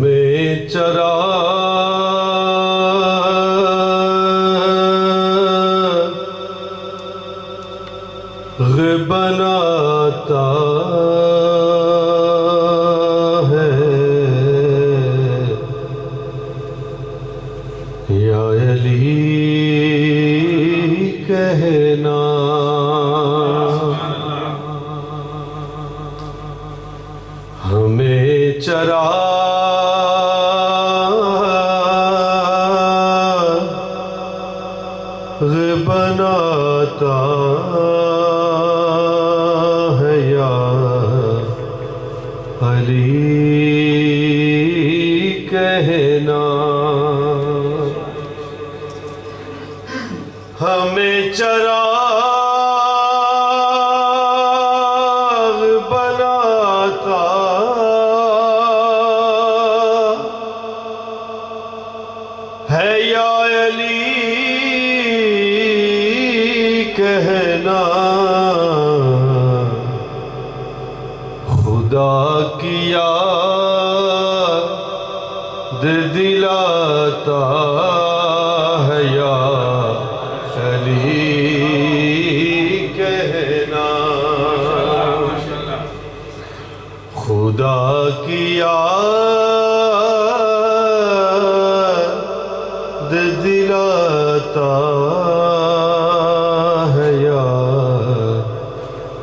ہمیں چراغ بناتا ہے یا علی کہنا ہمیں چراغ بناتا ہے یا علی کہنا ہمیں چراغ بناتا ہے یا علی کہنا خدا کی یاد دلاتا ہے یا علی کہنا خدا کی یاد دلاتا ہے یا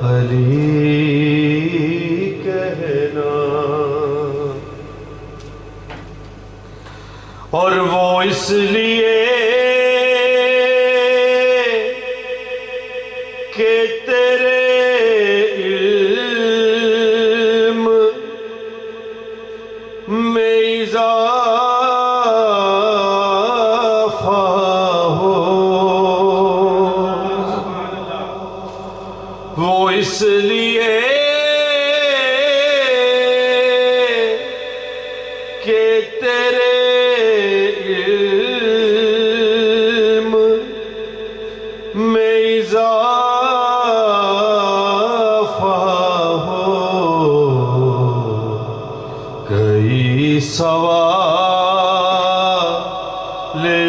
علی کہنا اور وہ اس لیے کہ تیرے علم میں اضافہ ہو وہ اس لیے کہ تیرے علم میں اضافہ ہو کئی سوال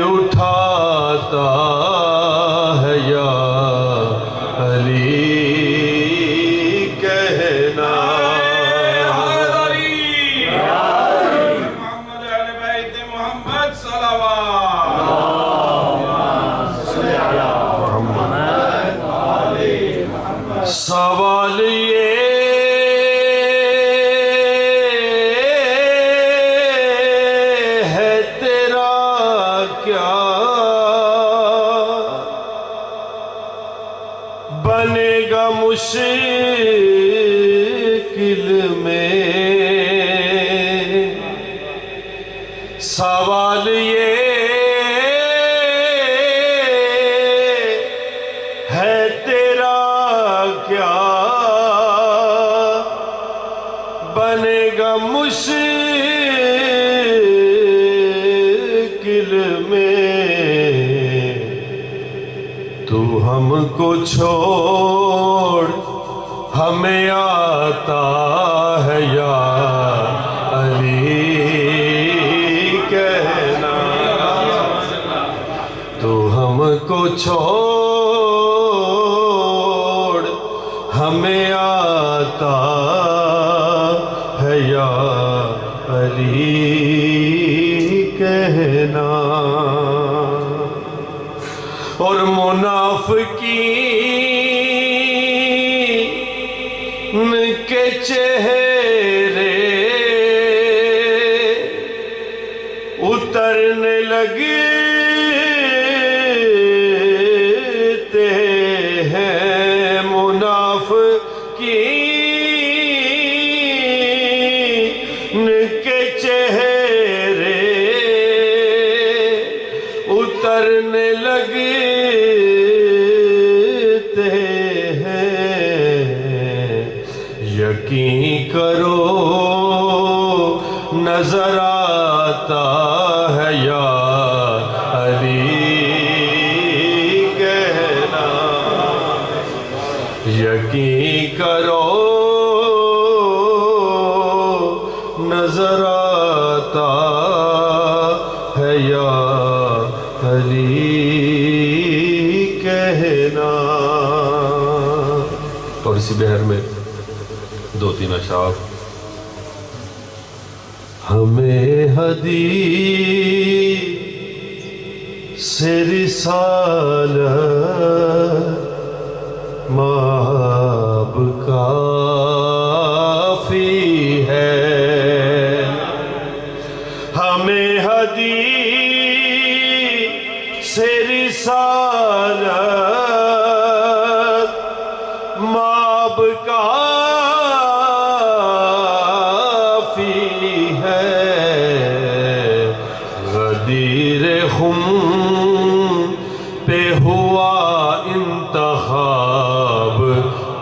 اٹھاتا ہے یا علی کہنا سوال یہ ہے تیرا کیا بنے گا مشکل میں سوال یہ ہے تیرا کیا بنے گا مشکل میں تو ہم کو چھوڑ ہمیں آتا ہے یا علی کہنا تو ہم کو چھوڑ ہمیں آتا ہے یا علی کہنا اور منافقین کے چہرے اترنے لگے ہیں منافقین کے چہرے اترنے لگتے ہیں یقین کرو نظر آتا ہے یا علی کہنا یقین کرو نظر آتا اسی بہر میں دو تین اشعار. ہمیں حدیث سے رسالت ماب کافی ہے. ہمیں حدیث سے رسالت ماب کافی ہے. غدیر خم پہ ہوا انتخاب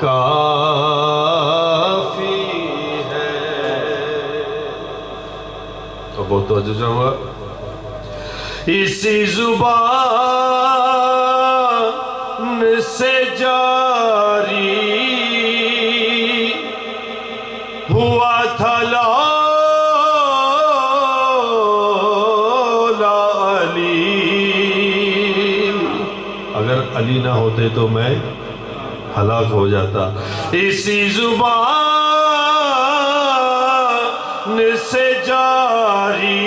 کافی ہے. تو بہت توجہ چاہوں گا. اسی زبان سے جاری ہوا تھا لولا علی. اگر علی نہ ہوتے تو میں ہلاک ہو جاتا. اسی زبان سے جاری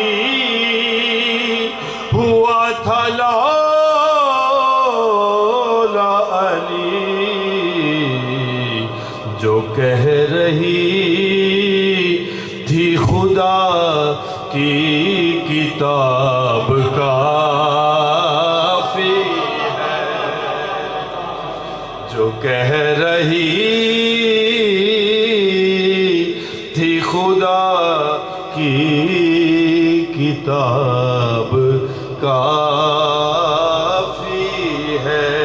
ہوا تھا لولا علی. جو کہہ رہی تھی خدا کی کتاب کافی ہے. جو کہہ رہی تھی خدا کی کتاب کافی ہے.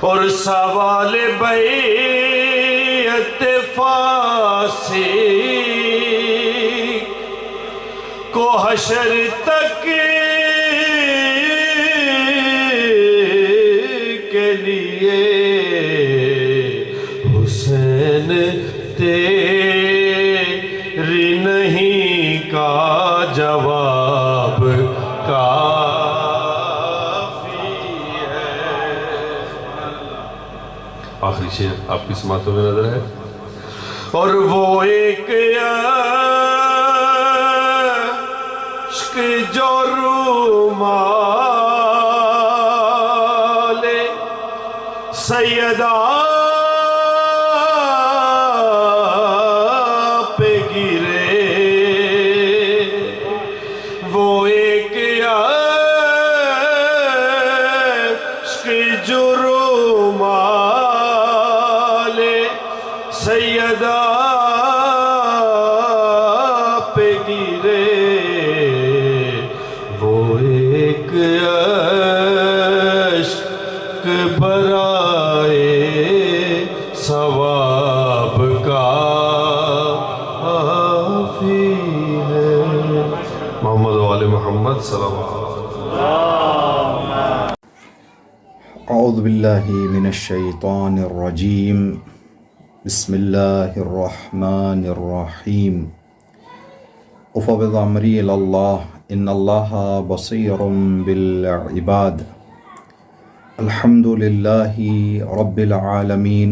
اور سوال بیعت فاسق کو حشر تک کے لیے حسین تیری نہیں کا جواب کافی ہے. آخری شعر آپ کی سماعتوں میں نظر ہے. اور وہ ایک عشق جو رومال سیدہ پہ گرے. وہ ایک عشق جو رومال سیدہ پہ گرے. وہ ایک عشق برائے ثواب کافی ہے. محمد و آل محمد صلی اللہ علیہ وسلم. اعوذ باللہ من الشیطان الرجیم. بسم اللہ الرحمن الرحیم. افوض امری الی اللہ ان اللہ بصیر بالعباد. الحمد للہ رب العالمین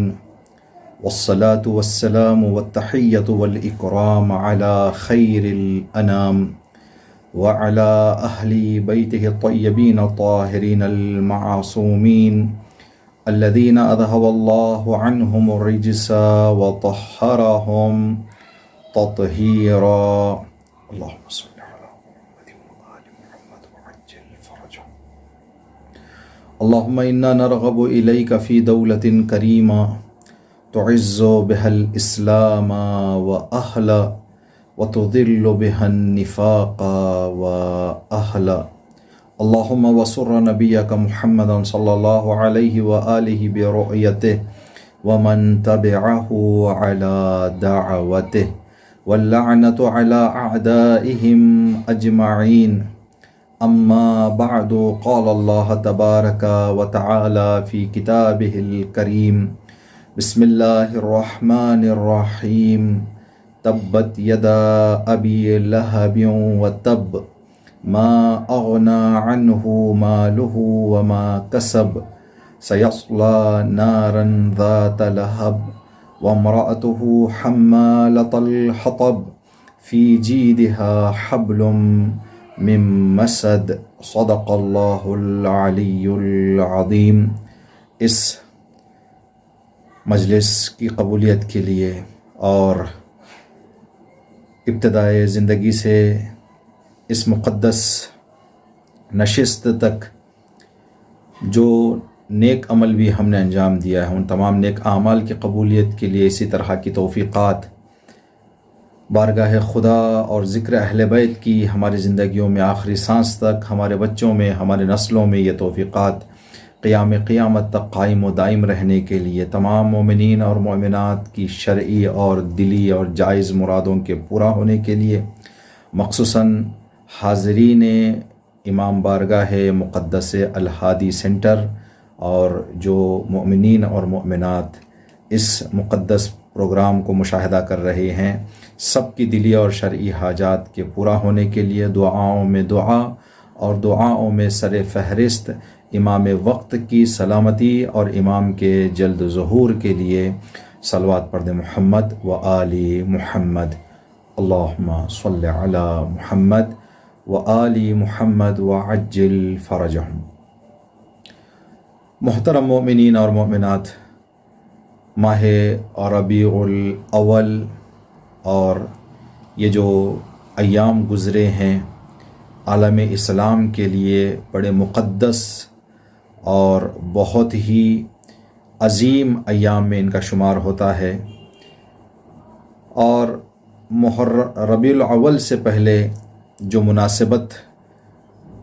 والصلاة والسلام والتحیۃ والاکرام علی خیر الانام وعلى أهل بيته الطيبين الطاهرين المعصومين الذين أذهب الله عنهم الرجس وطهرهم تطهيرا. اللهم صل على محمد وآل محمد وعجل فرجهم. اللهم إنا نرغب إليك في دولة كريمة تعز بها الإسلام وأهله وتذل بها النفاق وأهله. اللهم وسر نبيك محمدا صلى الله عليه وآله برؤيته ومن تبعه على دعوته واللعنة على أعدائهم أجمعين. أما بعد قال الله تبارك وتعالى في كتابه الكريم. بسم الله الرحمن الرحيم. تبت يدا أبي لهب وتب ما أغنى عنه ماله وما كسب سيصلى نارا ذات لهب وامرأته حمالة الحطب في جيدها حبل من مسد صدق اللہ العلی العظیم۔ اس مجلس کی قبولیت کے لیے اور ابتدائے زندگی سے اس مقدس نشست تک جو نیک عمل بھی ہم نے انجام دیا ہے، ان تمام نیک اعمال کی قبولیت کے لیے اسی طرح کی توفیقات بارگاہ خدا اور ذکر اہل بیت کی ہماری زندگیوں میں آخری سانس تک، ہمارے بچوں میں، ہمارے نسلوں میں یہ توفیقات قیامت تک قائم و دائم رہنے کے لیے تمام مومنین اور مومنات کی شرعی اور دلی اور جائز مرادوں کے پورا ہونے کے لیے، مخصوصاً حاضرین امام بارگاہ مقدس الہادی سینٹر اور جو مومنین اور مومنات اس مقدس پروگرام کو مشاہدہ کر رہے ہیں، سب کی دلی اور شرعی حاجات کے پورا ہونے کے لیے دعاؤں میں دعا اور دعاؤں میں سر فہرست امام وقت کی سلامتی اور امام کے جلد ظہور کے لیے صلوات پڑھ محمد و آل محمد، اللہم صلی علی محمد و آل محمد وعجل فرجہم۔ محترم مومنین اور مومنات، ماہ ربیع الاول اور یہ جو ایام گزرے ہیں عالم اسلام کے لیے بڑے مقدس اور بہت ہی عظیم ایام میں ان کا شمار ہوتا ہے، اور ربیع الاول سے پہلے جو مناسبت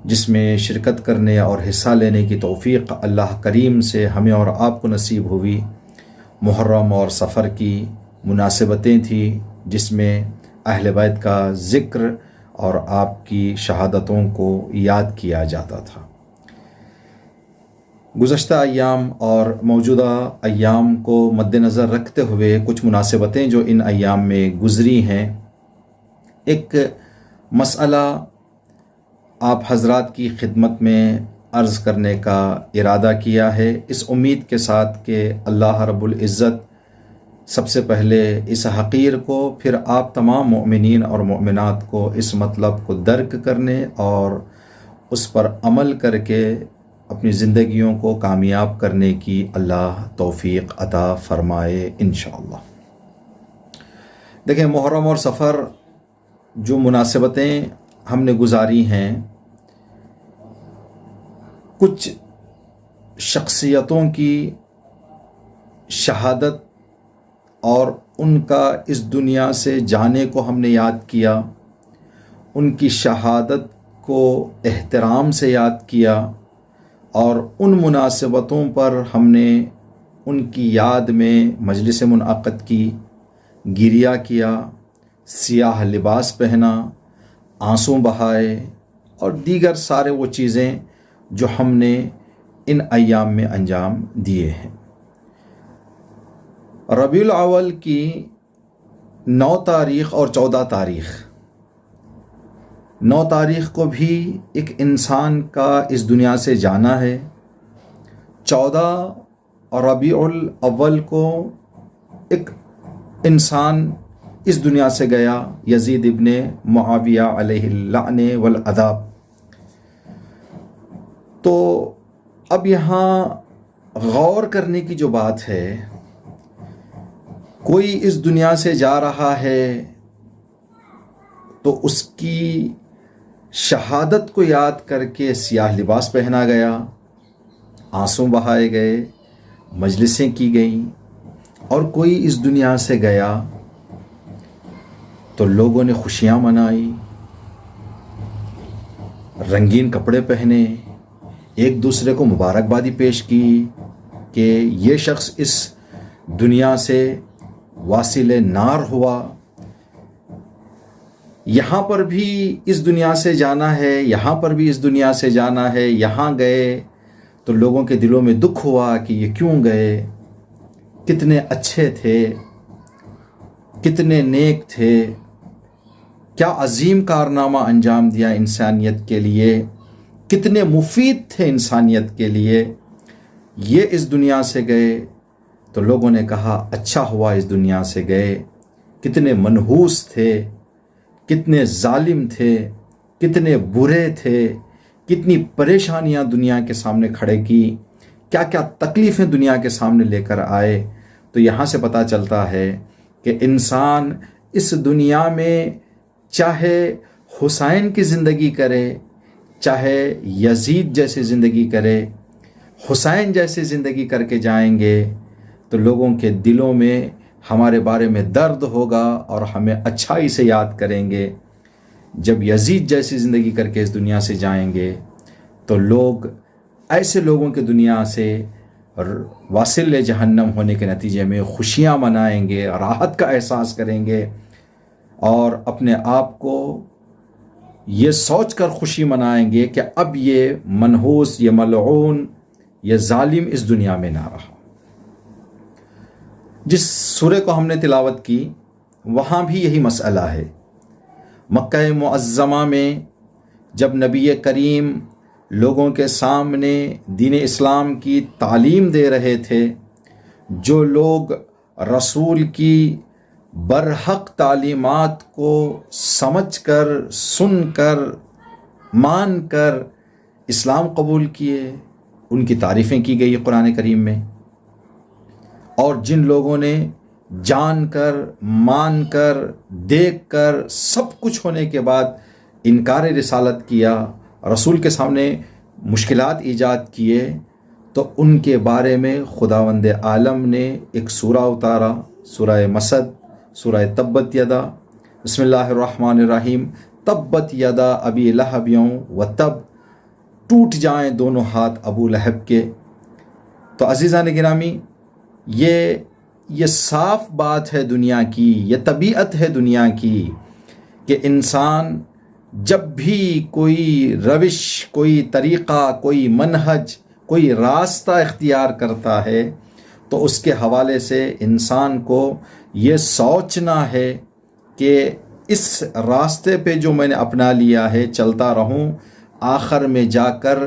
جس میں شرکت کرنے اور حصہ لینے کی توفیق اللہ کریم سے ہمیں اور آپ کو نصیب ہوئی، محرم اور سفر کی مناسبتیں تھیں جس میں اہل بیت کا ذکر اور آپ کی شہادتوں کو یاد کیا جاتا تھا۔ گزشتہ ایام اور موجودہ ایام کو مد نظر رکھتے ہوئے کچھ مناسبتیں جو ان ایام میں گزری ہیں، ایک مسئلہ آپ حضرات کی خدمت میں عرض کرنے کا ارادہ کیا ہے، اس امید کے ساتھ کہ اللہ رب العزت سب سے پہلے اس حقیر کو، پھر آپ تمام مومنین اور مومنات کو اس مطلب کو درک کرنے اور اس پر عمل کر کے اپنی زندگیوں کو کامیاب کرنے کی اللہ توفیق عطا فرمائے انشاءاللہ۔ دیکھیں، محرم اور سفر جو مناسبتیں ہم نے گزاری ہیں، کچھ شخصیتوں کی شہادت اور ان کا اس دنیا سے جانے کو ہم نے یاد کیا، ان کی شہادت کو احترام سے یاد کیا، اور ان مناسبتوں پر ہم نے ان کی یاد میں مجلس منعقد کی، گریہ کیا، سیاہ لباس پہنا، آنسو بہائے، اور دیگر سارے وہ چیزیں جو ہم نے ان ایام میں انجام دیے ہیں۔ ربیع الاول کی 9 تاریخ اور 14 تاریخ، 9 تاریخ کو بھی ایک انسان کا اس دنیا سے جانا ہے، 14 ربیع الاول کو ایک انسان اس دنیا سے گیا، یزید ابن معاویہ علیہ اللعن والعذاب۔ تو اب یہاں غور کرنے کی جو بات ہے، کوئی اس دنیا سے جا رہا ہے تو اس کی شہادت کو یاد کر کے سیاہ لباس پہنا گیا، آنسو بہائے گئے، مجلسیں کی گئیں، اور کوئی اس دنیا سے گیا تو لوگوں نے خوشیاں منائی، رنگین کپڑے پہنے، ایک دوسرے کو مبارکبادی پیش کی کہ یہ شخص اس دنیا سے واصل نار ہوا، یہاں پر بھی اس دنیا سے جانا ہے، یہاں پر بھی اس دنیا سے جانا ہے، یہاں گئے تو لوگوں کے دلوں میں دکھ ہوا کہ یہ کیوں گئے، کتنے اچھے تھے، کتنے نیک تھے، کیا عظیم کارنامہ انجام دیا انسانیت کے لیے، کتنے مفید تھے انسانیت کے لیے، یہ اس دنیا سے گئے تو لوگوں نے کہا اچھا ہوا اس دنیا سے گئے، کتنے منحوس تھے، کتنے ظالم تھے، کتنے برے تھے، کتنی پریشانیاں دنیا کے سامنے کھڑے کی، کیا کیا تکلیفیں دنیا کے سامنے لے کر آئے۔ تو یہاں سے پتہ چلتا ہے کہ انسان اس دنیا میں چاہے حسین کی زندگی کرے، چاہے یزید جیسی زندگی کرے، حسین جیسی زندگی کر کے جائیں گے تو لوگوں کے دلوں میں ہمارے بارے میں درد ہوگا اور ہمیں اچھائی سے یاد کریں گے۔ جب یزید جیسی زندگی کر کے اس دنیا سے جائیں گے تو لوگ ایسے لوگوں کے دنیا سے واصل جہنم ہونے کے نتیجے میں خوشیاں منائیں گے، راحت کا احساس کریں گے، اور اپنے آپ کو یہ سوچ کر خوشی منائیں گے کہ اب یہ منحوس، یہ ملعون، یہ ظالم اس دنیا میں نہ رہا۔ جس سورہ کو ہم نے تلاوت کی وہاں بھی یہی مسئلہ ہے۔ مکہ معظمہ میں جب نبی کریم لوگوں کے سامنے دین اسلام کی تعلیم دے رہے تھے، جو لوگ رسول کی برحق تعلیمات کو سمجھ کر، سن کر، مان کر اسلام قبول کیے، ان کی تعریفیں کی گئی قرآن کریم میں، اور جن لوگوں نے جان کر، مان کر، دیکھ کر، سب کچھ ہونے کے بعد انکار رسالت کیا، رسول کے سامنے مشکلات ایجاد کیے، تو ان کے بارے میں خداوند عالم نے ایک سورہ اتارا، سورہ مسد، سورہ تبت یدا۔ بسم اللہ الرحمن الرحیم۔ تبت یدا ابی لہب و تب، ٹوٹ جائیں دونوں ہاتھ ابو لہب کے۔ تو عزیزان گرامی، یہ صاف بات ہے دنیا کی، یہ طبیعت ہے دنیا کی کہ انسان جب بھی کوئی روش، کوئی طریقہ، کوئی منہج، کوئی راستہ اختیار کرتا ہے تو اس کے حوالے سے انسان کو یہ سوچنا ہے کہ اس راستے پہ جو میں نے اپنا لیا ہے چلتا رہوں، آخر میں جا کر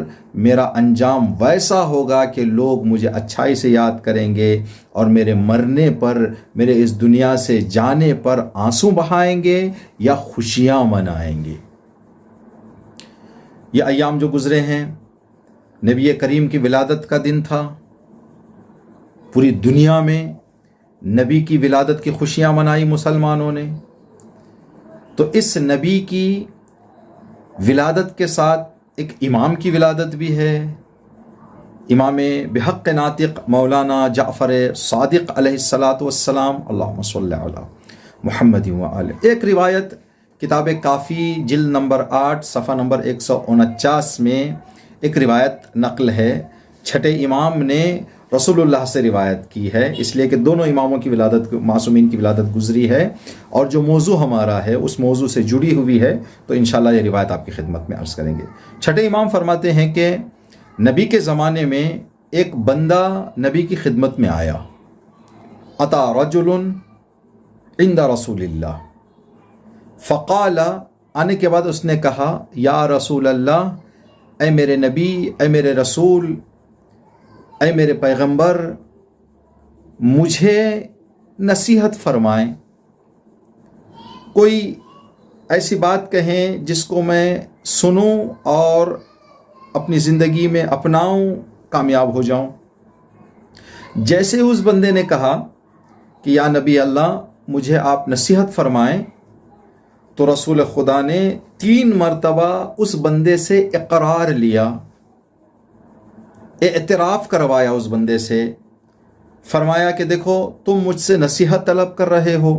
میرا انجام ویسا ہوگا کہ لوگ مجھے اچھائی سے یاد کریں گے، اور میرے مرنے پر، میرے اس دنیا سے جانے پر آنسو بہائیں گے یا خوشیاں منائیں گے۔ یہ ایام جو گزرے ہیں، نبی کریم کی ولادت کا دن تھا، پوری دنیا میں نبی کی ولادت کی خوشیاں منائی مسلمانوں نے۔ تو اس نبی کی ولادت کے ساتھ ایک امام کی ولادت بھی ہے، امام بحق ناطق مولانا جعفر صادق علیہ السلام، اللہم صلی علی محمد وآلہ۔ ایک روایت کتاب کافی جلد نمبر 8 صفحہ نمبر 149 میں ایک روایت نقل ہے، چھٹے امام نے رسول اللہ سے روایت کی ہے، اس لیے کہ دونوں اماموں کی ولادت، معصومین کی ولادت گزری ہے، اور جو موضوع ہمارا ہے اس موضوع سے جڑی ہوئی ہے، تو انشاءاللہ یہ روایت آپ کی خدمت میں عرض کریں گے۔ چھٹے امام فرماتے ہیں کہ نبی کے زمانے میں ایک بندہ نبی کی خدمت میں آیا، اتا رجل عند رسول اللہ، فقال، آنے کے بعد اس نے کہا، یا رسول اللہ، اے میرے نبی، اے میرے رسول، اے میرے پیغمبر، مجھے نصیحت فرمائیں، کوئی ایسی بات کہیں جس کو میں سنوں اور اپنی زندگی میں اپناؤں، کامیاب ہو جاؤں۔ جیسے اس بندے نے کہا کہ یا نبی اللہ، مجھے آپ نصیحت فرمائیں، تو رسول خدا نے 3 مرتبہ اس بندے سے اقرار لیا، اعتراف کروایا اس بندے سے، فرمایا کہ دیکھو تم مجھ سے نصیحت طلب کر رہے ہو،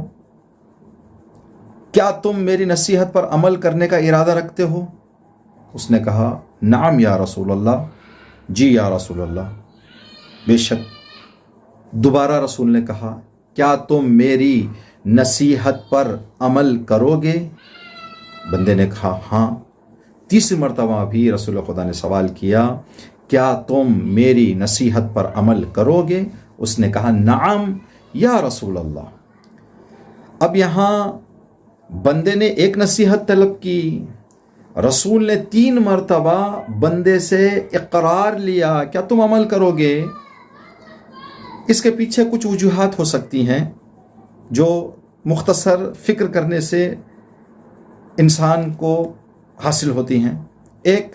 کیا تم میری نصیحت پر عمل کرنے کا ارادہ رکھتے ہو؟ اس نے کہا نعم یا رسول اللہ، جی یا رسول اللہ، بے شک۔ دوبارہ رسول نے کہا کیا تم میری نصیحت پر عمل کرو گے؟ بندے نے کہا ہاں۔ تیسری مرتبہ بھی رسول خدا نے سوال کیا کیا تم میری نصیحت پر عمل کرو گے؟ اس نے کہا نعم یا رسول اللہ۔ اب یہاں بندے نے ایک نصیحت طلب کی، رسول نے 3 مرتبہ بندے سے اقرار لیا، کیا تم عمل کرو گے؟ اس کے پیچھے کچھ وجوہات ہو سکتی ہیں جو مختصر فکر کرنے سے انسان کو حاصل ہوتی ہیں۔ ایک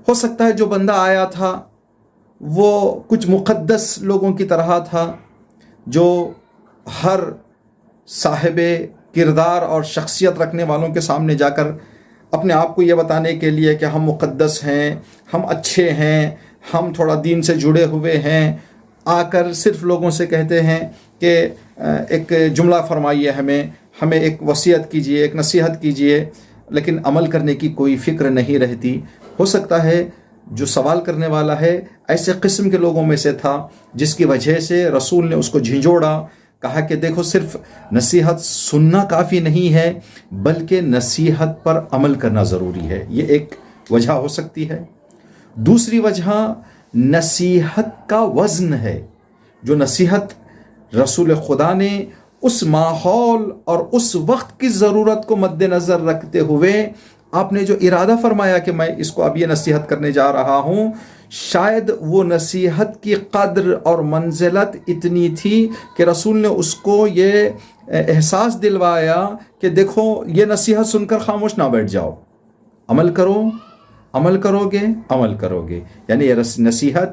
ہو سکتا ہے جو بندہ آیا تھا وہ کچھ مقدس لوگوں کی طرح تھا، جو ہر صاحب کردار اور شخصیت رکھنے والوں کے سامنے جا کر اپنے آپ کو یہ بتانے کے لیے کہ ہم مقدس ہیں، ہم اچھے ہیں، ہم تھوڑا دین سے جڑے ہوئے ہیں، آ کر صرف لوگوں سے کہتے ہیں کہ ایک جملہ فرمائیے، ہمیں ایک وصیت کیجیے، ایک نصیحت کیجیے، لیکن عمل کرنے کی کوئی فکر نہیں رہتی۔ ہو سکتا ہے جو سوال کرنے والا ہے ایسے قسم کے لوگوں میں سے تھا، جس کی وجہ سے رسول نے اس کو جھنجھوڑا، کہا کہ دیکھو صرف نصیحت سننا کافی نہیں ہے، بلکہ نصیحت پر عمل کرنا ضروری ہے۔ یہ ایک وجہ ہو سکتی ہے۔ دوسری وجہ نصیحت کا وزن ہے۔ جو نصیحت رسول خدا نے اس ماحول اور اس وقت کی ضرورت کو مد نظر رکھتے ہوئے آپ نے جو ارادہ فرمایا کہ میں اس کو اب یہ نصیحت کرنے جا رہا ہوں، شاید وہ نصیحت کی قدر اور منزلت اتنی تھی کہ رسول نے اس کو یہ احساس دلوایا کہ دیکھو یہ نصیحت سن کر خاموش نہ بیٹھ جاؤ، عمل کرو، عمل کرو گے، یعنی یہ نصیحت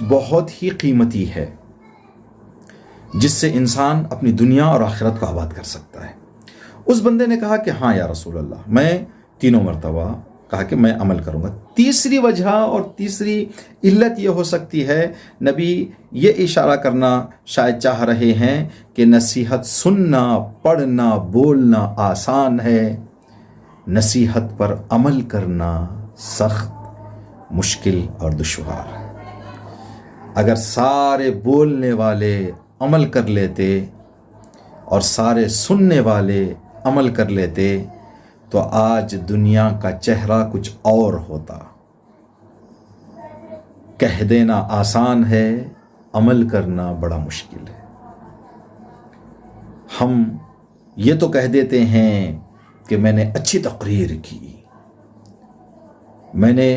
بہت ہی قیمتی ہے، جس سے انسان اپنی دنیا اور آخرت کو آباد کر سکتا ہے۔ اس بندے نے کہا کہ ہاں یا رسول اللہ، میں 3 مرتبہ کہا کہ میں عمل کروں گا۔ تیسری وجہ اور تیسری علت یہ ہو سکتی ہے، نبی یہ اشارہ کرنا شاید چاہ رہے ہیں کہ نصیحت سننا، پڑھنا، بولنا آسان ہے، نصیحت پر عمل کرنا سخت، مشکل اور دشوار ہے۔ اگر سارے بولنے والے عمل کر لیتے اور سارے سننے والے عمل کر لیتے تو آج دنیا کا چہرہ کچھ اور ہوتا۔ کہہ دینا آسان ہے، عمل کرنا بڑا مشکل ہے۔ ہم یہ تو کہہ دیتے ہیں کہ میں نے اچھی تقریر کی، میں نے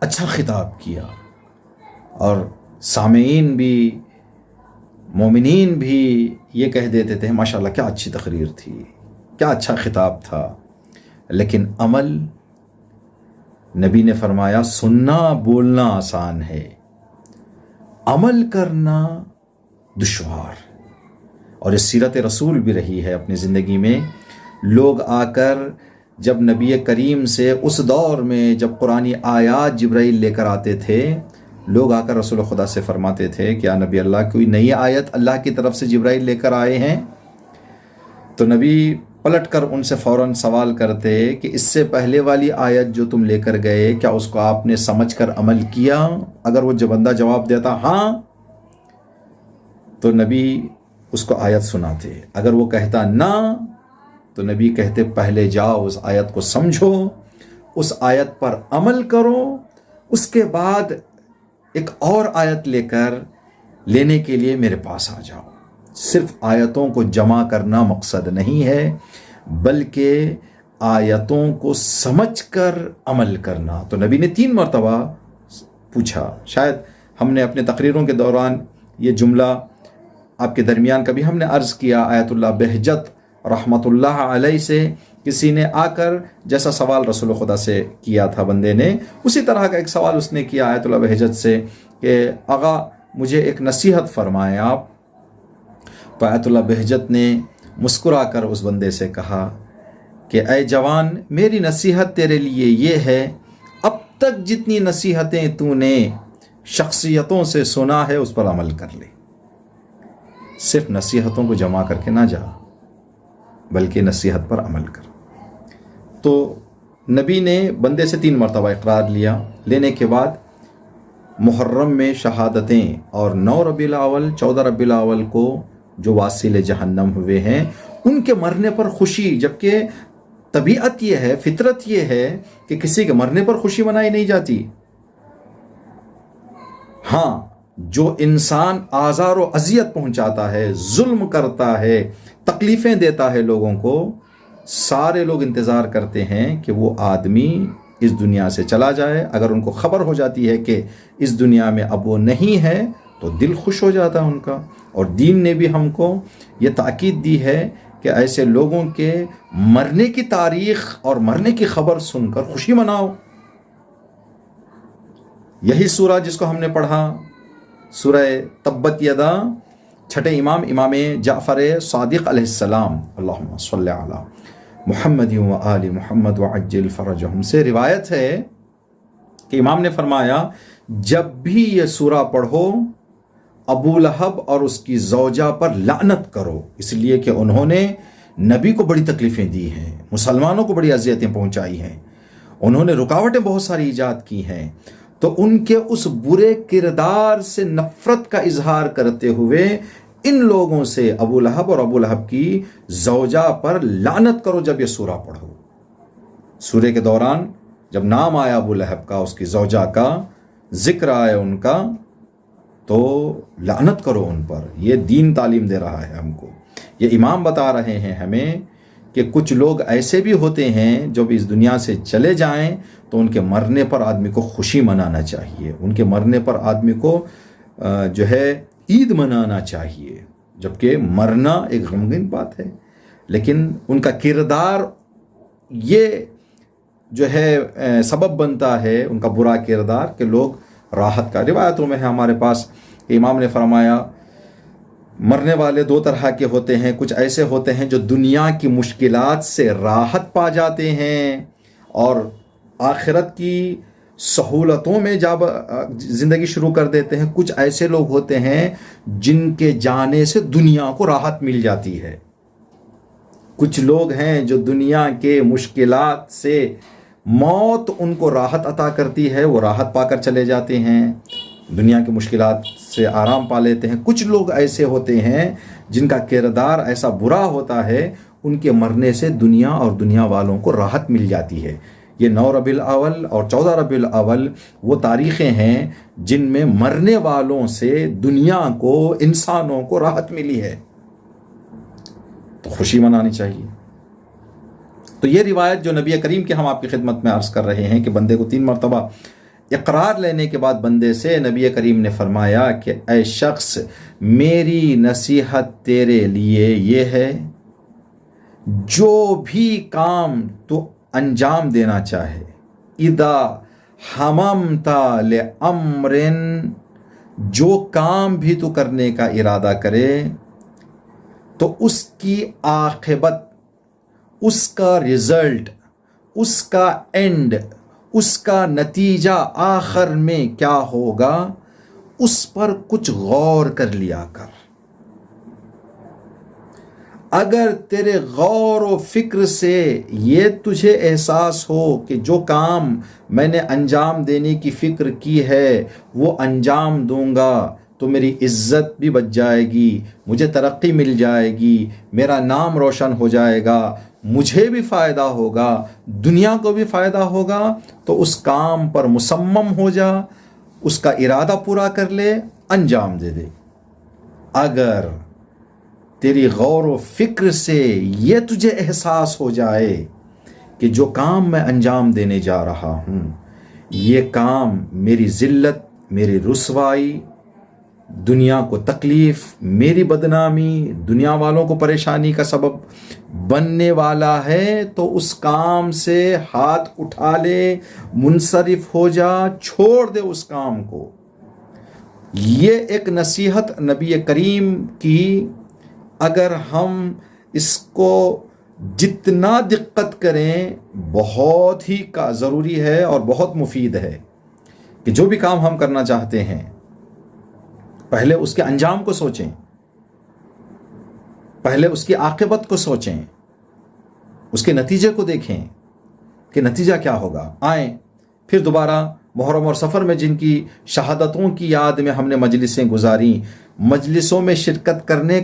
اچھا خطاب کیا، اور سامعین بھی، مومنین بھی یہ کہہ دیتے تھے ماشاءاللہ کیا اچھی تقریر تھی، کیا اچھا خطاب تھا، لیکن عمل، نبی نے فرمایا سننا بولنا آسان ہے، عمل کرنا دشوار۔ اور اس سیرت رسول بھی رہی ہے اپنی زندگی میں۔ لوگ آ کر جب نبی کریم سے اس دور میں جب قرآنی آیات جبرائیل لے کر آتے تھے، لوگ آ کر رسول خدا سے فرماتے تھے کہ یا نبی اللہ کوئی نئی آیت اللہ کی طرف سے جبرائیل لے کر آئے ہیں؟ تو نبی پلٹ کر ان سے فوراً سوال کرتے کہ اس سے پہلے والی آیت جو تم لے کر گئے، کیا اس کو آپ نے سمجھ کر عمل کیا؟ اگر وہ بندہ جواب دیتا ہاں، تو نبی اس کو آیت سناتے، اگر وہ کہتا نہ، تو نبی کہتے پہلے جاؤ اس آیت کو سمجھو، اس آیت پر عمل کرو، اس کے بعد ایک اور آیت لینے کے لیے میرے پاس آ جاؤ۔ صرف آیتوں کو جمع کرنا مقصد نہیں ہے، بلکہ آیتوں کو سمجھ کر عمل کرنا۔ تو نبی نے 3 مرتبہ پوچھا۔ شاید ہم نے اپنے تقریروں کے دوران یہ جملہ آپ کے درمیان کبھی ہم نے عرض کیا، آیت اللہ بہجت رحمت اللہ علیہ سے کسی نے آ کر جیسا سوال رسول خدا سے کیا تھا بندے نے، اسی طرح کا ایک سوال اس نے کیا آیت اللہ بہجت سے کہ آقا مجھے ایک نصیحت فرمائیں آپ۔ تو آیت اللہ بہجت نے مسکرا کر اس بندے سے کہا کہ اے جوان، میری نصیحت تیرے لیے یہ ہے، اب تک جتنی نصیحتیں تو نے شخصیتوں سے سنا ہے اس پر عمل کر لے۔ صرف نصیحتوں کو جمع کر کے نہ جا، بلکہ نصیحت پر عمل کر۔ تو نبی نے بندے سے 3 مرتبہ اقرار لیا، لینے کے بعد محرم میں شہادتیں اور 9 ربیع الاول 14 ربیع الاول کو جو واصل جہنم ہوئے ہیں ان کے مرنے پر خوشی، جبکہ طبیعت یہ ہے، فطرت یہ ہے کہ کسی کے مرنے پر خوشی منائی نہیں جاتی۔ ہاں، جو انسان آزار و اذیت پہنچاتا ہے، ظلم کرتا ہے، تکلیفیں دیتا ہے لوگوں کو، سارے لوگ انتظار کرتے ہیں کہ وہ آدمی اس دنیا سے چلا جائے. اگر ان کو خبر ہو جاتی ہے کہ اس دنیا میں اب وہ نہیں ہے تو دل خوش ہو جاتا ہے ان کا. اور دین نے بھی ہم کو یہ تاکید دی ہے کہ ایسے لوگوں کے مرنے کی تاریخ اور مرنے کی خبر سن کر خوشی مناؤ. یہی سورہ جس کو ہم نے پڑھا، سورہ تبت یدا، چھٹے امام جعفر صادق علیہ السلام، اللہم صلی علی محمد و آل محمد وعجل فرجہم، سے روایت ہے کہ امام نے فرمایا جب بھی یہ سورہ پڑھو ابو لہب اور اس کی زوجہ پر لعنت کرو، اس لیے کہ انہوں نے نبی کو بڑی تکلیفیں دی ہیں، مسلمانوں کو بڑی اذیتیں پہنچائی ہیں، انہوں نے رکاوٹیں بہت ساری ایجاد کی ہیں. تو ان کے اس برے کردار سے نفرت کا اظہار کرتے ہوئے ان لوگوں سے ابو لہب اور ابو لہب کی زوجہ پر لعنت کرو جب یہ سورہ پڑھو. سورہ کے دوران جب نام آیا ابو لہب کا، اس کی زوجہ کا ذکر آیا ان کا، تو لعنت کرو ان پر. یہ دین تعلیم دے رہا ہے ہم کو. یہ امام بتا رہے ہیں ہمیں کہ کچھ لوگ ایسے بھی ہوتے ہیں جو بھی اس دنیا سے چلے جائیں تو ان کے مرنے پر آدمی کو خوشی منانا چاہیے، ان کے مرنے پر آدمی کو جو ہے عید منانا چاہیے، جبکہ مرنا ایک غمگین بات ہے. لیکن ان کا کردار یہ جو ہے سبب بنتا ہے، ان کا برا کردار، کہ لوگ راحت کا. روایتوں میں ہے ہمارے پاس، امام نے فرمایا مرنے والے دو طرح کے ہوتے ہیں. کچھ ایسے ہوتے ہیں جو دنیا کی مشکلات سے راحت پا جاتے ہیں اور آخرت کی سہولتوں میں جب زندگی شروع کر دیتے ہیں. کچھ ایسے لوگ ہوتے ہیں جن کے جانے سے دنیا کو راحت مل جاتی ہے. کچھ لوگ ہیں جو دنیا کے مشکلات سے موت ان کو راحت عطا کرتی ہے، وہ راحت پا کر چلے جاتے ہیں، دنیا کی مشکلات سے آرام پا لیتے ہیں. کچھ لوگ ایسے ہوتے ہیں جن کا کردار ایسا برا ہوتا ہے، ان کے مرنے سے دنیا اور دنیا والوں کو راحت مل جاتی ہے. یہ 9 ربیع الاول اور 14 ربیع الاول وہ تاریخیں ہیں جن میں مرنے والوں سے دنیا کو، انسانوں کو راحت ملی ہے، تو خوشی منانی چاہیے. تو یہ روایت جو نبی کریم کے ہم آپ کی خدمت میں عرض کر رہے ہیں کہ بندے کو 3 مرتبہ اقرار لینے کے بعد بندے سے نبی کریم نے فرمایا کہ اے شخص، میری نصیحت تیرے لیے یہ ہے، جو بھی کام تو انجام دینا چاہے، اذا حممت لامر، جو کام بھی تو کرنے کا ارادہ کرے تو اس کی عاقبت، اس کا رزلٹ، اس کا اینڈ، اس کا نتیجہ آخر میں کیا ہوگا، اس پر کچھ غور کر لیا کر. اگر تیرے غور و فکر سے یہ تجھے احساس ہو کہ جو کام میں نے انجام دینے کی فکر کی ہے وہ انجام دوں گا تو میری عزت بھی بچ جائے گی، مجھے ترقی مل جائے گی، میرا نام روشن ہو جائے گا، مجھے بھی فائدہ ہوگا، دنیا کو بھی فائدہ ہوگا، تو اس کام پر مصمم ہو جا، اس کا ارادہ پورا کر لے، انجام دے دے. اگر تیری غور و فکر سے یہ تجھے احساس ہو جائے کہ جو کام میں انجام دینے جا رہا ہوں یہ کام میری ذلت، میری رسوائی، دنیا کو تکلیف، میری بدنامی، دنیا والوں کو پریشانی کا سبب بننے والا ہے، تو اس کام سے ہاتھ اٹھا لے، منصرف ہو جا، چھوڑ دے اس کام کو. یہ ایک نصیحت نبی کریم کی اگر ہم اس کو جتنا دقت کریں بہت ہی ضروری ہے اور بہت مفید ہے کہ جو بھی کام ہم کرنا چاہتے ہیں پہلے اس کے انجام کو سوچیں، پہلے اس کی عاقبت کو سوچیں، اس کے نتیجے کو دیکھیں کہ نتیجہ کیا ہوگا. آئیں پھر دوبارہ محرم اور سفر میں جن کی شہادتوں کی یاد میں ہم نے مجلسیں گزاری، مجلسوں میں شرکت کرنے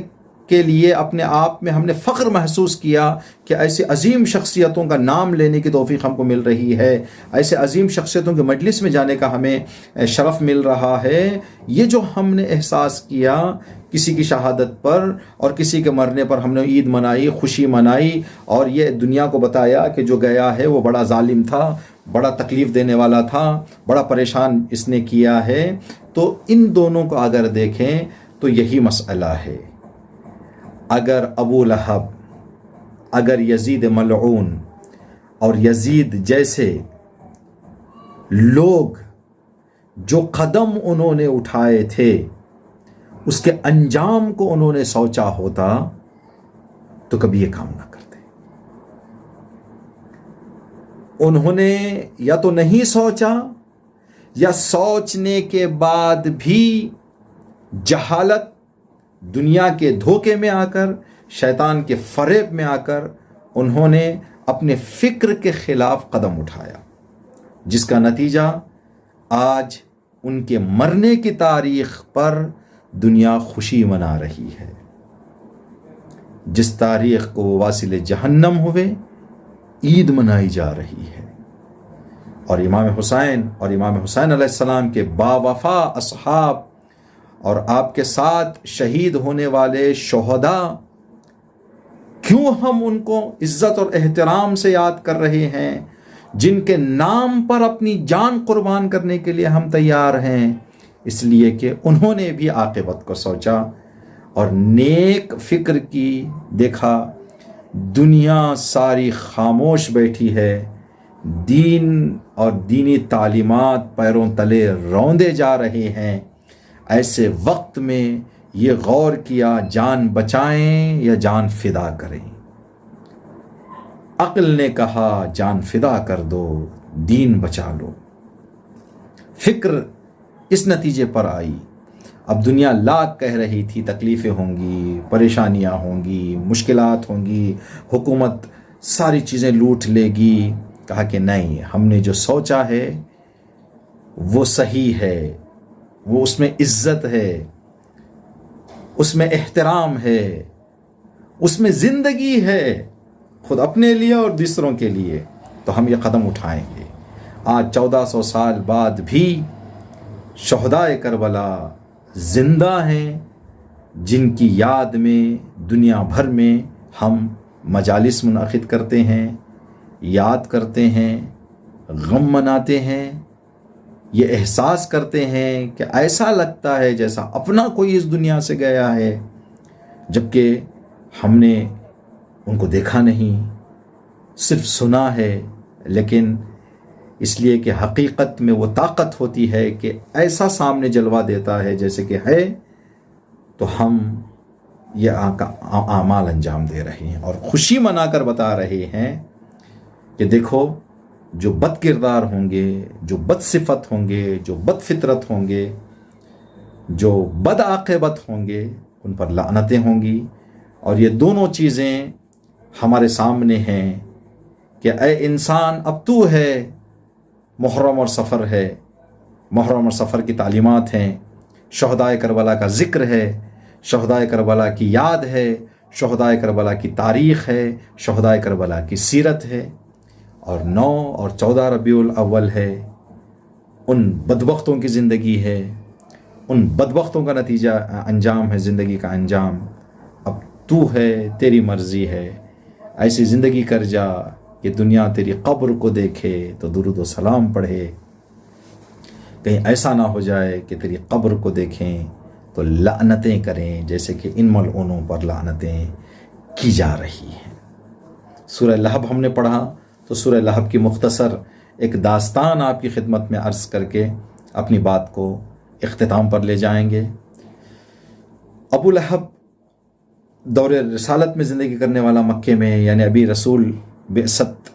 کے لیے اپنے آپ میں ہم نے فخر محسوس کیا کہ ایسی عظیم شخصیتوں کا نام لینے کی توفیق ہم کو مل رہی ہے، ایسے عظیم شخصیتوں کے مجلس میں جانے کا ہمیں شرف مل رہا ہے. یہ جو ہم نے احساس کیا کسی کی شہادت پر اور کسی کے مرنے پر ہم نے عید منائی، خوشی منائی، اور یہ دنیا کو بتایا کہ جو گیا ہے وہ بڑا ظالم تھا، بڑا تکلیف دینے والا تھا، بڑا پریشان اس نے کیا ہے. تو ان دونوں کو اگر دیکھیں تو یہی مسئلہ ہے. اگر ابو لہب، اگر یزید ملعون اور یزید جیسے لوگ جو قدم انہوں نے اٹھائے تھے اس کے انجام کو انہوں نے سوچا ہوتا تو کبھی یہ کام نہ کرتے. انہوں نے یا تو نہیں سوچا، یا سوچنے کے بعد بھی جہالت، دنیا کے دھوکے میں آ کر، شیطان کے فریب میں آ کر انہوں نے اپنے فکر کے خلاف قدم اٹھایا، جس کا نتیجہ آج ان کے مرنے کی تاریخ پر دنیا خوشی منا رہی ہے. جس تاریخ کو وہ واصل جہنم ہوئے عید منائی جا رہی ہے. اور امام حسین علیہ السلام کے باوفا اصحاب اور آپ کے ساتھ شہید ہونے والے شہداء، کیوں ہم ان کو عزت اور احترام سے یاد کر رہے ہیں، جن کے نام پر اپنی جان قربان کرنے کے لیے ہم تیار ہیں؟ اس لیے کہ انہوں نے بھی عاقبت کو سوچا اور نیک فکر کی. دیکھا دنیا ساری خاموش بیٹھی ہے، دین اور دینی تعلیمات پیروں تلے روندے جا رہے ہیں. ایسے وقت میں یہ غور کیا جان بچائیں یا جان فدا کریں. عقل نے کہا جان فدا کر دو، دین بچا لو. فکر اس نتیجے پر آئی. اب دنیا لاکھ کہہ رہی تھی تکلیفیں ہوں گی، پریشانیاں ہوں گی، مشکلات ہوں گی، حکومت ساری چیزیں لوٹ لے گی. کہا کہ نہیں، ہم نے جو سوچا ہے وہ صحیح ہے، وہ اس میں عزت ہے، اس میں احترام ہے، اس میں زندگی ہے، خود اپنے لیے اور دوسروں کے لیے. تو ہم یہ قدم اٹھائیں گے. آج 1400 سال بعد بھی شہدائے کربلا زندہ ہیں، جن کی یاد میں دنیا بھر میں ہم مجالس منعقد کرتے ہیں، یاد کرتے ہیں، غم مناتے ہیں. یہ احساس کرتے ہیں کہ ایسا لگتا ہے جیسا اپنا کوئی اس دنیا سے گیا ہے، جبکہ ہم نے ان کو دیکھا نہیں، صرف سنا ہے. لیکن اس لیے کہ حقیقت میں وہ طاقت ہوتی ہے کہ ایسا سامنے جلوہ دیتا ہے جیسے کہ ہے، تو ہم یہ اعمال انجام دے رہے ہیں اور خوشی منا کر بتا رہے ہیں کہ دیکھو جو بد کردار ہوں گے، جو بد صفت ہوں گے، جو بد فطرت ہوں گے، جو بد عاقبت ہوں گے، ان پر لعنتیں ہوں گی. اور یہ دونوں چیزیں ہمارے سامنے ہیں کہ اے انسان اب تو ہے. محرم اور سفر ہے، محرم اور سفر کی تعلیمات ہیں، شہدائے کربلا کا ذکر ہے، شہدائے کربلا کی یاد ہے، شہدائے کربلا کی تاریخ ہے، شہدائے کربلا کی سیرت ہے. اور 9 اور 14 ربیع الاول ہے. ان بدبختوں کی زندگی ہے، ان بدبختوں کا نتیجہ انجام ہے، زندگی کا انجام. اب تو ہے، تیری مرضی ہے. ایسی زندگی کر جا کہ دنیا تیری قبر کو دیکھے تو درود و سلام پڑھے. کہیں ایسا نہ ہو جائے کہ تیری قبر کو دیکھیں تو لعنتیں کریں، جیسے کہ ان ملعونوں پر لعنتیں کی جا رہی ہیں. سورہ لہب ہم نے پڑھا، تو سورہ لہب کی مختصر ایک داستان آپ کی خدمت میں عرض کر کے اپنی بات کو اختتام پر لے جائیں گے. ابو لہب دور رسالت میں زندگی کرنے والا مکے میں، یعنی ابھی رسول بعثت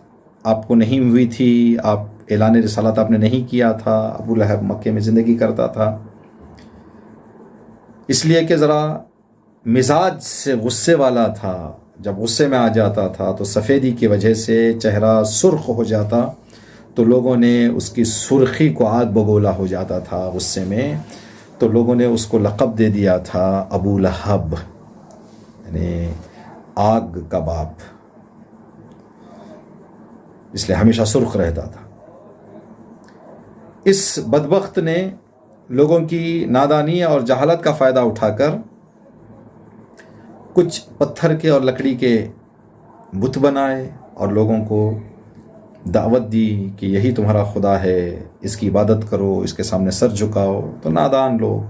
آپ کو نہیں ہوئی تھی، آپ اعلان رسالت آپ نے نہیں کیا تھا. ابو لہب مکے میں زندگی کرتا تھا، اس لیے کہ ذرا مزاج سے غصے والا تھا. جب غصے میں آ جاتا تھا تو سفیدی کی وجہ سے چہرہ سرخ ہو جاتا، تو لوگوں نے اس کی سرخی کو آگ بگولا ہو جاتا تھا غصے میں، تو لوگوں نے اس کو لقب دے دیا تھا ابو لہب، یعنی آگ کا باپ. اس لیے ہمیشہ سرخ رہتا تھا. اس بدبخت نے لوگوں کی نادانی اور جہالت کا فائدہ اٹھا کر کچھ پتھر کے اور لکڑی کے بت بنائے اور لوگوں کو دعوت دی کہ یہی تمہارا خدا ہے، اس کی عبادت کرو، اس کے سامنے سر جھکاؤ۔ تو نادان لوگ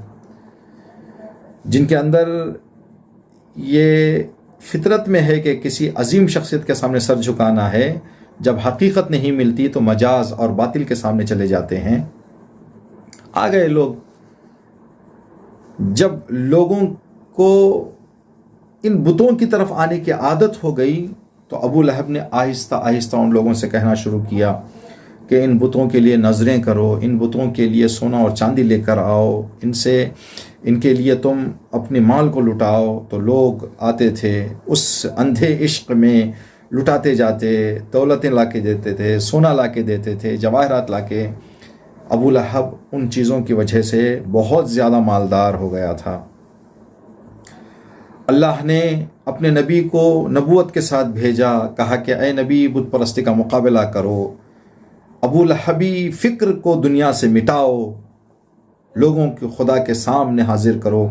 جن کے اندر یہ فطرت میں ہے کہ کسی عظیم شخصیت کے سامنے سر جھکانا ہے، جب حقیقت نہیں ملتی تو مجاز اور باطل کے سامنے چلے جاتے ہیں۔ آ گئے لوگ۔ جب لوگوں کو ان بتوں کی طرف آنے کی عادت ہو گئی تو ابو لہب نے آہستہ آہستہ ان لوگوں سے کہنا شروع کیا کہ ان بتوں کے لیے نظریں کرو، ان بتوں کے لیے سونا اور چاندی لے کر آؤ، ان کے لیے تم اپنے مال کو لٹاؤ۔ تو لوگ آتے تھے، اس اندھے عشق میں لٹاتے جاتے، دولتیں لا کے دیتے تھے، سونا لا کے دیتے تھے، جواہرات لا کے۔ ابو لہب ان چیزوں کی وجہ سے بہت زیادہ مالدار ہو گیا تھا۔ اللہ نے اپنے نبی کو نبوت کے ساتھ بھیجا، کہا کہ اے نبی بت پرستی کا مقابلہ کرو، ابو لہبی فکر کو دنیا سے مٹاؤ، لوگوں کی خدا کے سامنے حاضر کرو،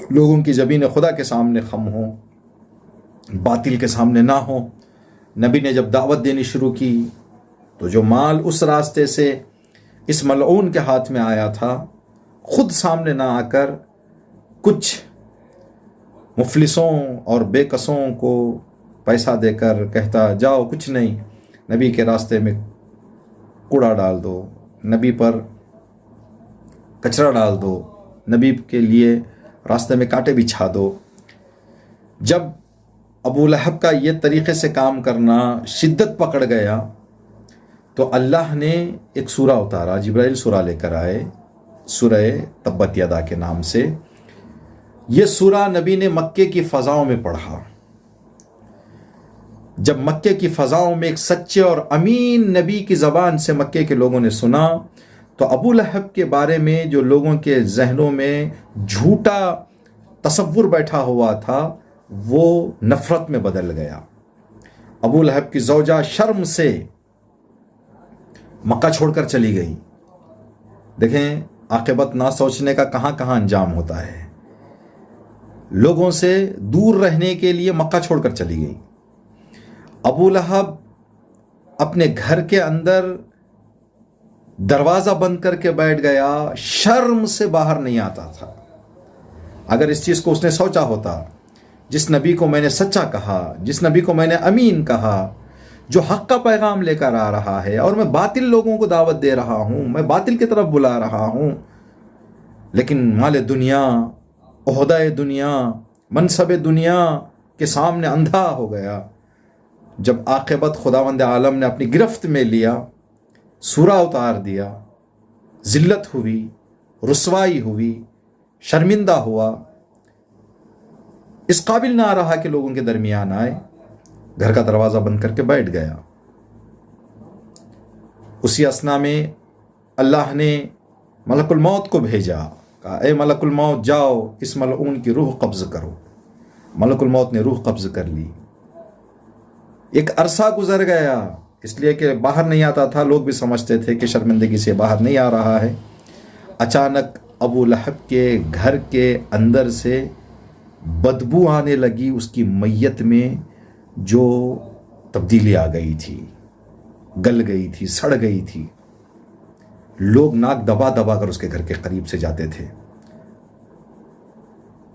لوگوں کی زبین خدا کے سامنے خم ہوں، باطل کے سامنے نہ ہوں۔ نبی نے جب دعوت دینی شروع کی تو جو مال اس راستے سے اس ملعون کے ہاتھ میں آیا تھا، خود سامنے نہ آ کر کچھ مفلسوں اور بے کسوں کو پیسہ دے کر کہتا جاؤ کچھ نہیں، نبی کے راستے میں کوڑا ڈال دو، نبی پر کچرا ڈال دو، نبی کے لیے راستے میں کانٹے بچھا دو۔ جب ابو لہب کا یہ طریقے سے کام کرنا شدت پکڑ گیا تو اللہ نے ایک سورہ اتارا، جبرائیل سورہ لے کر آئے، سورہ تبت یدا کے نام سے۔ یہ سورہ نبی نے مکے کی فضاؤں میں پڑھا۔ جب مکے کی فضاؤں میں ایک سچے اور امین نبی کی زبان سے مکے کے لوگوں نے سنا تو ابو لہب کے بارے میں جو لوگوں کے ذہنوں میں جھوٹا تصور بیٹھا ہوا تھا وہ نفرت میں بدل گیا۔ ابو لہب کی زوجہ شرم سے مکہ چھوڑ کر چلی گئی۔ دیکھیں عاقبت نہ سوچنے کا کہاں کہاں انجام ہوتا ہے۔ لوگوں سے دور رہنے کے لیے مکہ چھوڑ کر چلی گئی۔ ابو لہب اپنے گھر کے اندر دروازہ بند کر کے بیٹھ گیا، شرم سے باہر نہیں آتا تھا۔ اگر اس چیز کو اس نے سوچا ہوتا، جس نبی کو میں نے سچا کہا، جس نبی کو میں نے امین کہا، جو حق کا پیغام لے کر آ رہا ہے اور میں باطل لوگوں کو دعوت دے رہا ہوں، میں باطل کی طرف بلا رہا ہوں، لیکن مال دنیا، عہدہ دنیا، منصب دنیا کے سامنے اندھا ہو گیا۔ جب عاقبت خداوند عالم نے اپنی گرفت میں لیا، سورہ اتار دیا، ذلت ہوئی، رسوائی ہوئی، شرمندہ ہوا، اس قابل نہ رہا کہ لوگوں کے درمیان آئے، گھر کا دروازہ بند کر کے بیٹھ گیا۔ اسی اثنا میں اللہ نے ملک الموت کو بھیجا، کہا اے ملک الموت جاؤ اس ملعون کی روح قبض کرو۔ ملک الموت نے روح قبض کر لی۔ ایک عرصہ گزر گیا، اس لیے کہ باہر نہیں آتا تھا، لوگ بھی سمجھتے تھے کہ شرمندگی سے باہر نہیں آ رہا ہے۔ اچانک ابو لہب کے گھر کے اندر سے بدبو آنے لگی، اس کی میت میں جو تبدیلی آ گئی تھی، گل گئی تھی، سڑ گئی تھی۔ لوگ ناک دبا دبا کر اس کے گھر کے قریب سے جاتے تھے۔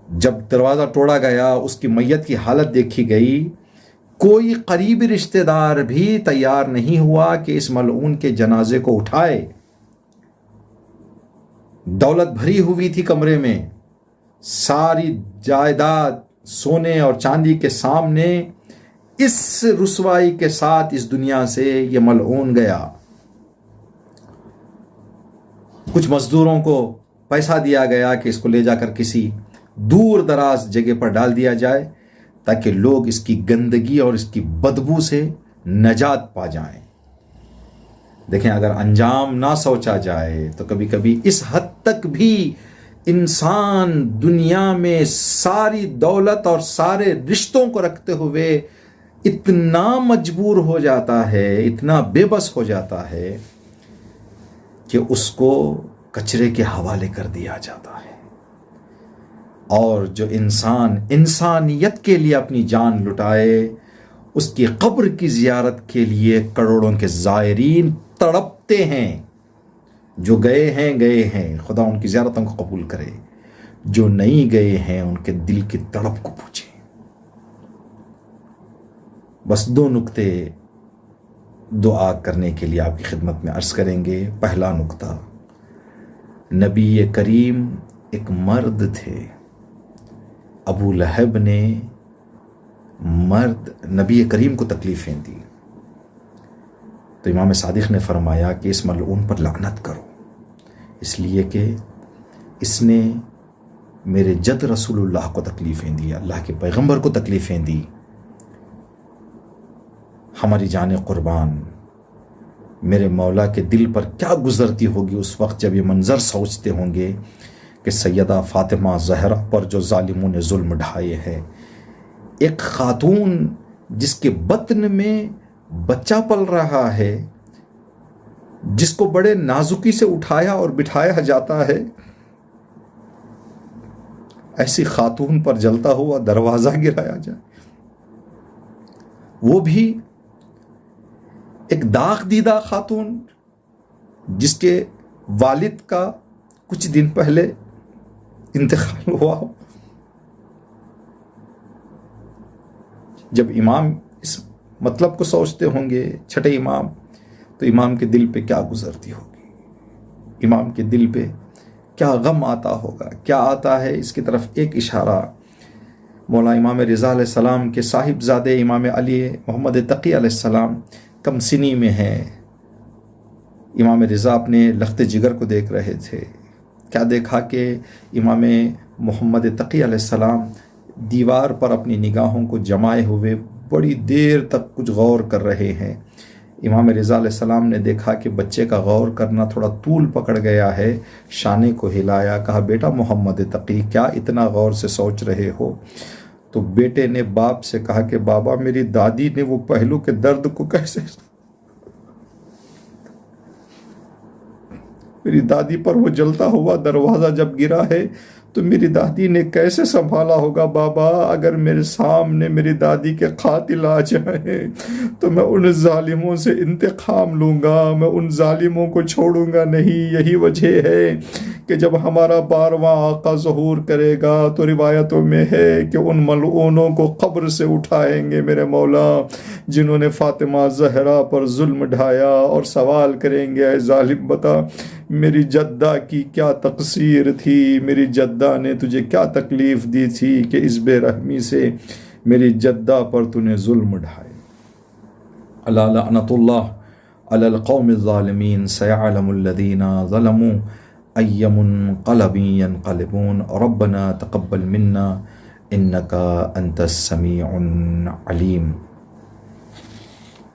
جب دروازہ توڑا گیا، اس کی میت کی حالت دیکھی گئی، کوئی قریبی رشتہ دار بھی تیار نہیں ہوا کہ اس ملعون کے جنازے کو اٹھائے۔ دولت بھری ہوئی تھی کمرے میں، ساری جائیداد سونے اور چاندی کے سامنے، اس رسوائی کے ساتھ اس دنیا سے یہ ملعون گیا۔ کچھ مزدوروں کو پیسہ دیا گیا کہ اس کو لے جا کر کسی دور دراز جگہ پر ڈال دیا جائے تاکہ لوگ اس کی گندگی اور اس کی بدبو سے نجات پا جائیں۔ دیکھیں اگر انجام نہ سوچا جائے تو کبھی کبھی اس حد تک بھی انسان دنیا میں ساری دولت اور سارے رشتوں کو رکھتے ہوئے اتنا مجبور ہو جاتا ہے، اتنا بے بس ہو جاتا ہے کہ اس کو کچرے کے حوالے کر دیا جاتا ہے۔ اور جو انسان انسانیت کے لیے اپنی جان لٹائے، اس کی قبر کی زیارت کے لیے کروڑوں کے زائرین تڑپتے ہیں۔ جو گئے ہیں، خدا ان کی زیارتوں کو قبول کرے۔ جو نہیں گئے ہیں ان کے دل کی تڑپ کو پوچھیں۔ بس 2 نکتے دعا کرنے کے لیے آپ کی خدمت میں عرض کریں گے۔ پہلا نکتہ، نبی کریم ایک مرد تھے۔ ابو لہب نے نبی کریم کو تکلیفیں دی، تو امام صادق نے فرمایا کہ اس ملعون پر لعنت کرو، اس لیے کہ اس نے میرے جد رسول اللہ کو تکلیفیں دی، اللہ کے پیغمبر کو تکلیفیں دی۔ ہماری جان قربان، میرے مولا کے دل پر کیا گزرتی ہوگی اس وقت جب یہ منظر سوچتے ہوں گے کہ سیدہ فاطمہ زہرا پر جو ظالموں نے ظلم ڈھائے ہیں، ایک خاتون جس کے بطن میں بچہ پل رہا ہے، جس کو بڑے نازکی سے اٹھایا اور بٹھایا جاتا ہے، ایسی خاتون پر جلتا ہوا دروازہ گرایا جائے، وہ بھی ایک داغ دیدہ خاتون جس کے والد کا کچھ دن پہلے انتقال ہوا ہو۔ جب امام اس مطلب کو سوچتے ہوں گے، چھٹے امام، تو امام کے دل پہ کیا گزرتی ہوگی، امام کے دل پہ کیا غم آتا ہوگا، کیا آتا ہے۔ اس کی طرف ایک اشارہ مولا امام رضا علیہ السلام کے صاحب زادے امام علی محمد تقی علیہ السلام کم سنی میں ہیں۔ امام رضا اپنے لخت جگر کو دیکھ رہے تھے، کیا دیکھا کہ امام محمد تقی علیہ السلام دیوار پر اپنی نگاہوں کو جمائے ہوئے بڑی دیر تک کچھ غور کر رہے ہیں۔ امام رضا علیہ السلام نے دیکھا کہ بچے کا غور کرنا تھوڑا طول پکڑ گیا ہے، شانے کو ہلایا، کہا بیٹا محمد تقی کیا اتنا غور سے سوچ رہے ہو؟ تو بیٹے نے باپ سے کہا کہ بابا میری دادی نے وہ پہلو کے درد کو کیسے، میری دادی پر وہ جلتا ہوا دروازہ جب گرا ہے تو میری دادی نے کیسے سنبھالا ہوگا بابا۔ اگر میرے سامنے میری دادی کے قاتل آ جائیں تو میں ان ظالموں سے انتقام لوں گا، میں ان ظالموں کو چھوڑوں گا نہیں۔ یہی وجہ ہے کہ جب ہمارا 12واں آقا ظہور کرے گا تو روایتوں میں ہے کہ ان ملعونوں کو قبر سے اٹھائیں گے میرے مولا جنہوں نے فاطمہ زہرا پر ظلم ڈھایا، اور سوال کریں گے اے ظالم بتا میری جدہ کی کیا تقصیر تھی، میری جدہ نے تجھے کیا تکلیف دی تھی کہ اس بے رحمی سے میری جدہ پر تو نے ظلم ڈھائے۔ الا لعنت اللہ علی القوم الظالمین سیعلم الذین ظلموا ای منقلب ینقلبون ربنا تقبل منا انک انت السمیع العلیم۔